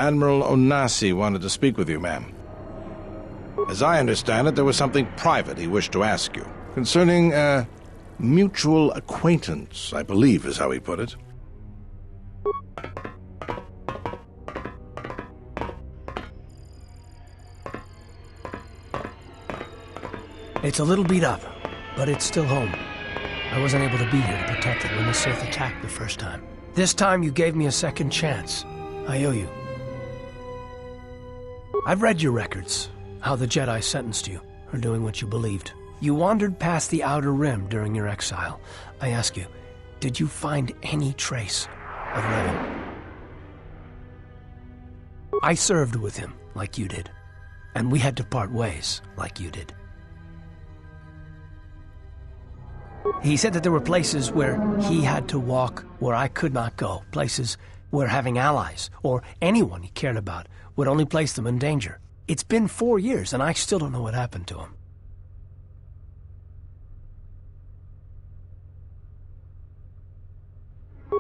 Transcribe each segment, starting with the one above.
Admiral Onasi wanted to speak with you, ma'am. As I understand it, there was something private he wished to ask you. Concerning a mutual acquaintance, I believe is how he put it. It's a little beat up, but it's still home. I wasn't able to be here to protect it when the Sith attacked the first time. This time you gave me a second chance. I owe you. I've read your records, how the Jedi sentenced you for doing what you believed. You wandered past the Outer Rim during your exile. I ask you, did you find any trace of Revan? I served with him like you did, and we had to part ways like you did. He said that there were places where he had to walk where I could not go, places where having allies, or anyone he cared about, would only place them in danger. It's been 4 years, and I still don't know what happened to him.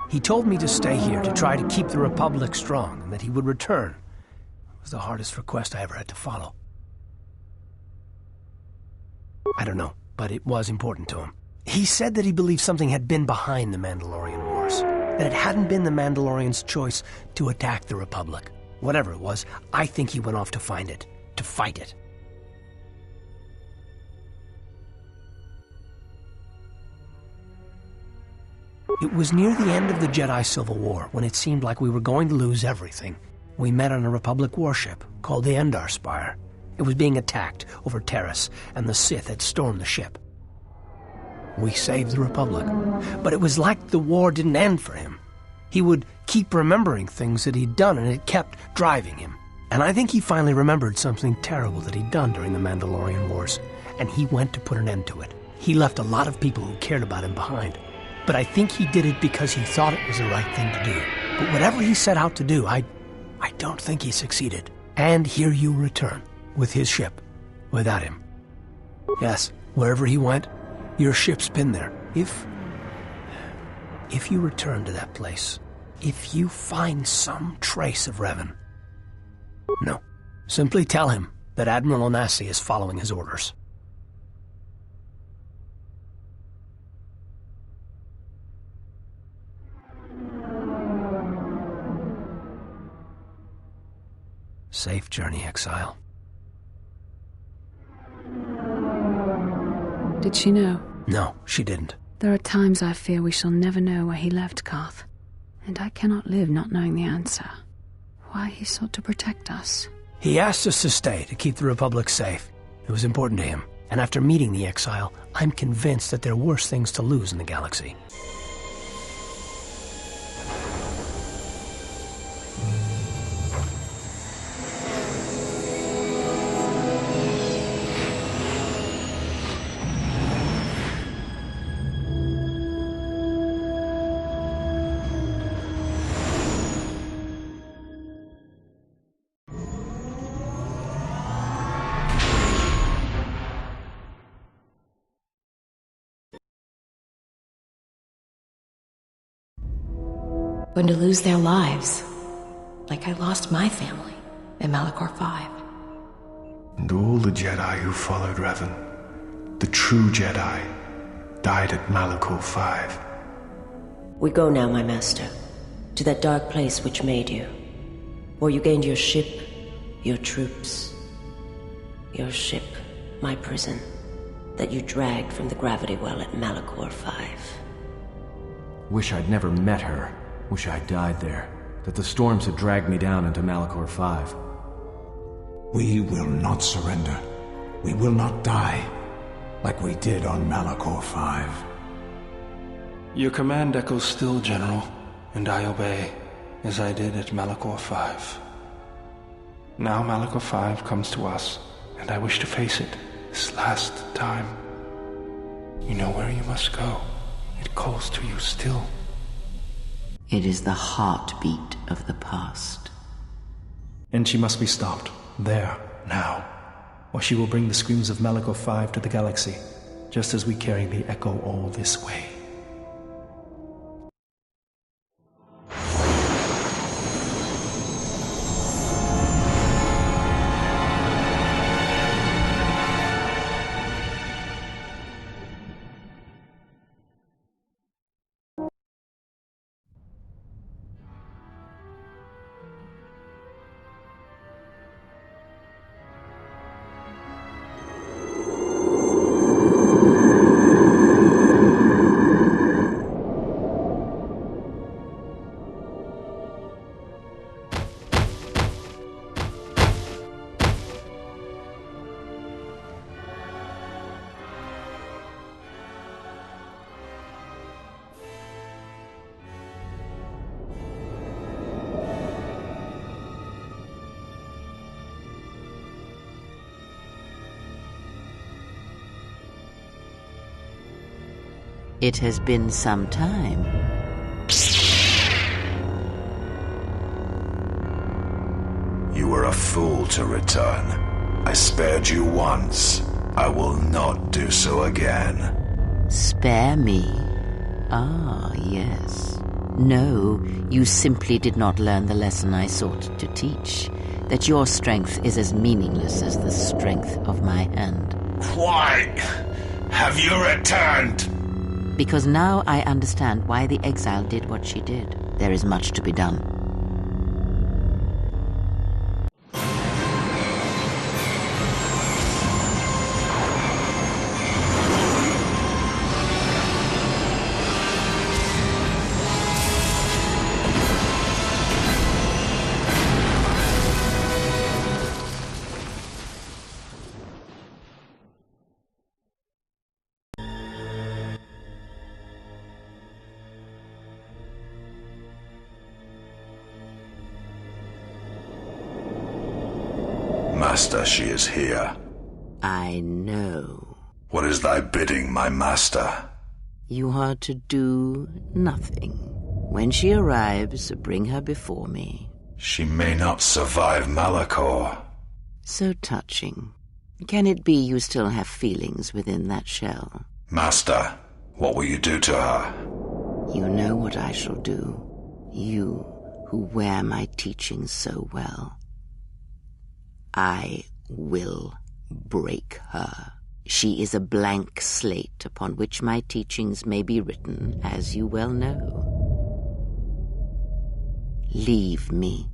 He told me to stay here to try to keep the Republic strong, and that he would return. It was the hardest request I ever had to follow. I don't know, but it was important to him. He said that he believed something had been behind the Mandalorian Wars, that it hadn't been the Mandalorians' choice to attack the Republic. Whatever it was, I think he went off to find it, to fight it. It was near the end of the Jedi Civil War, when it seemed like we were going to lose everything. We met on a Republic warship called the Endar Spire. It was being attacked over Terrace, and the Sith had stormed the ship. We saved the Republic, but it was like the war didn't end for him. He would keep remembering things that he'd done, and it kept driving him. And I think he finally remembered something terrible that he'd done during the Mandalorian Wars, and he went to put an end to it. He left a lot of people who cared about him behind, but I think he did it because he thought it was the right thing to do. But whatever he set out to do, I don't think he succeeded. And here you return, with his ship, without him. Yes, wherever he went, your ship's been there. If you return to that place, if you find some trace of Revan, no, simply tell him that Admiral Onasi is following his orders. Safe journey, Exile. Did she know? No, she didn't. There are times I fear we shall never know where he left Karth, and I cannot live not knowing the answer. Why he sought to protect us. He asked us to stay, to keep the Republic safe. It was important to him, and after meeting the Exile, I'm convinced that there are worse things to lose in the galaxy. Going to lose their lives, like I lost my family in Malachor 5. And all the Jedi who followed Revan, the true Jedi, died at Malachor 5. We go now, my master, to that dark place which made you, where you gained your ship, your troops. Your ship, my prison, that you dragged from the gravity well at Malachor 5. Wish I'd never met her. Wish I died there. That the storms had dragged me down into Malachor 5. We will not surrender. We will not die, like we did on Malachor 5. Your command echoes still, General, and I obey, as I did at Malachor 5. Now Malachor 5 comes to us, and I wish to face it this last time. You know where you must go. It calls to you still. It is the heartbeat of the past. And she must be stopped, there, now, or she will bring the screams of Malachor 5 to the galaxy, just as we carry the echo all this way. It has been some time. You were a fool to return. I spared you once. I will not do so again. Spare me? Ah, yes. No, you simply did not learn the lesson I sought to teach. That your strength is as meaningless as the strength of my hand. Why have you returned? Because now I understand why the exile did what she did. There is much to be done. Master, she is here. I know. What is thy bidding, my master? You are to do nothing. When she arrives, bring her before me. She may not survive Malachor. So touching. Can it be you still have feelings within that shell? Master, what will you do to her? You know what I shall do. You, who wear my teachings so well. I will break her. She is a blank slate upon which my teachings may be written, as you well know. Leave me.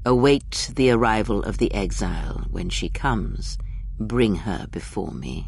Await the arrival of the exile. When she comes, bring her before me.